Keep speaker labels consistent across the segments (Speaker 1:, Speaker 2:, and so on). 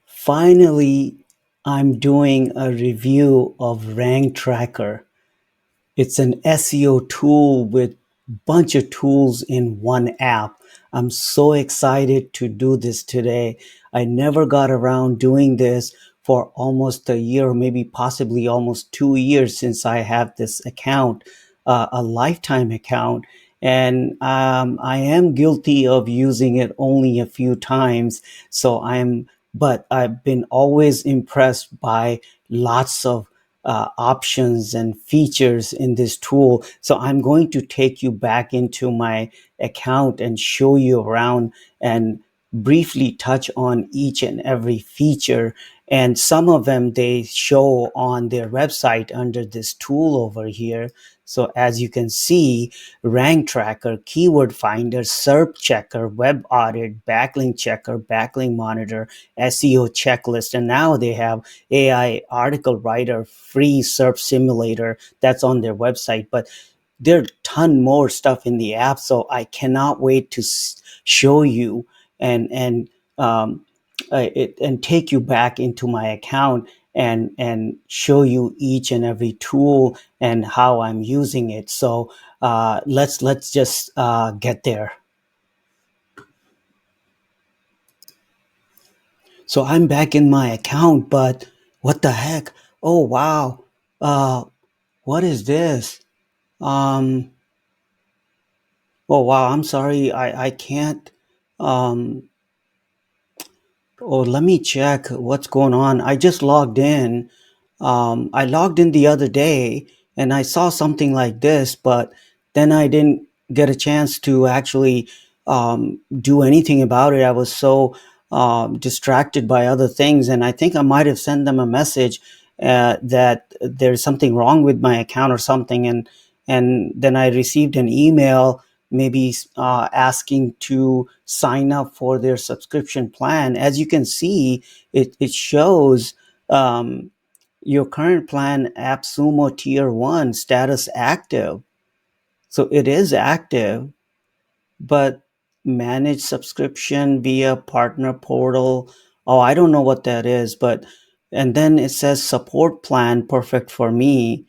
Speaker 1: Finally, I'm doing a review of Ranktracker. It's an SEO tool with bunch of tools in one app. I'm so excited to do this today. I never got around doing this for almost a year, maybe possibly almost 2 years since I have this account, a lifetime account. And I am guilty of using it only a few times. But I've been always impressed by lots of options and features in this tool. So I'm going to take you back into my account and show you around and briefly touch on each and every feature. And some of them they show on their website under this tool over here. So as you can see, rank tracker, keyword finder, SERP checker, web audit, backlink checker, backlink monitor, SEO checklist, and now they have AI article writer, free SERP simulator that's on their website. But there's a ton more stuff in the app, so I cannot wait to show you and um, and take you back into my account and show you each and every tool and how I'm using it. So let's just get there. So I'm back in my account, but what the heck? Oh wow! Uh, what is this? Um, oh wow! I'm sorry, I can't. Um, oh, let me check what's going on. I just logged in. I logged in the other day and I saw something like this, but then I didn't get a chance to actually do anything about it. I was so distracted by other things, and I think I might have sent them a message that there's something wrong with my account or something, and then I received an email maybe asking to sign up for their subscription plan. As you can see, it shows. Your current plan AppSumo Tier 1 status active. So it is active, but manage subscription via partner portal. Oh, I don't know what that is, but and then it says support plan perfect for me.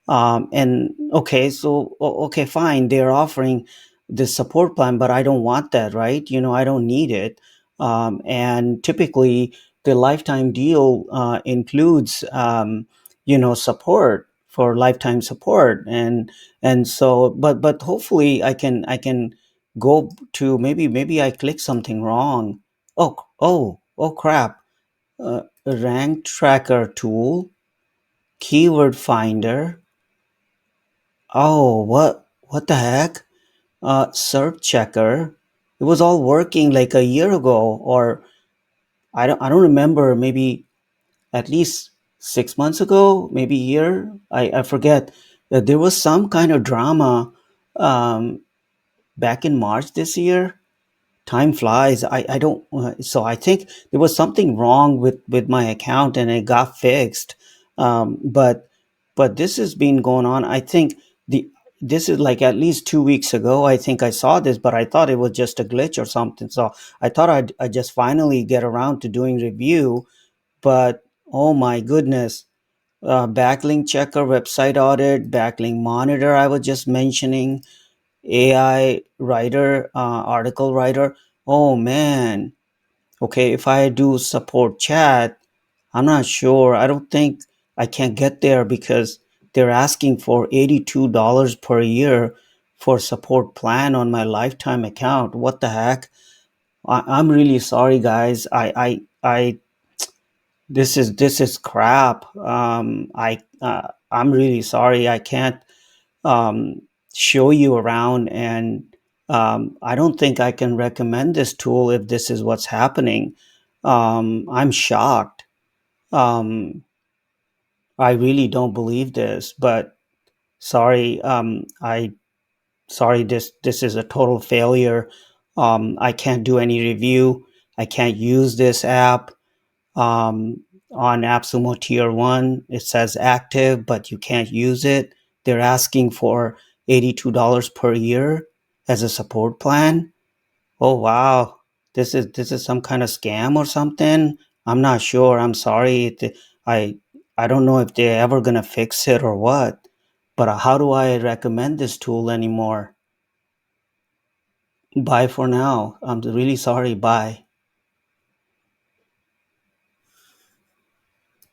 Speaker 1: And okay, so okay, fine. They're offering the support plan, but I don't want that, right? I don't need it. And typically, the lifetime deal includes, support for lifetime support, and so, but hopefully, I can go to maybe I click something wrong. Oh crap! Rank tracker tool, keyword finder. Oh, what the heck? Search checker. It was all working like a year ago, or I don't remember. Maybe at least 6 months ago, maybe a year. I forget. There was some kind of drama um, back in March this year. Time flies. I don't. So I think there was something wrong with my account, and it got fixed. But this has been going on. I think the this is like at least 2 weeks ago. I think I saw this, but I thought it was just a glitch or something. So I thought I just finally get around to doing review. But oh my goodness, backlink checker, website audit, backlink monitor. I was just mentioning AI writer, article writer. Oh man. Okay, if I do support chat, I'm not sure. I don't think I can get there because they're asking for $82 per year for support plan on my lifetime account. What the heck? I'm really sorry, guys. This is crap. I'm really sorry. I can't um, show you around, and I don't think I can recommend this tool if this is what's happening. I'm shocked. um, I really don't believe this, but sorry. I sorry, this is a total failure. I can't do any review. I can't use this app. On AppSumo Tier 1, it says active, but you can't use it. They're asking for $82 per year as a support plan. Oh, wow. This is some kind of scam or something. I'm not sure. I'm sorry. I don't know if they're ever gonna fix it or what. But how do I recommend this tool anymore? Bye for now. I'm really sorry. Bye.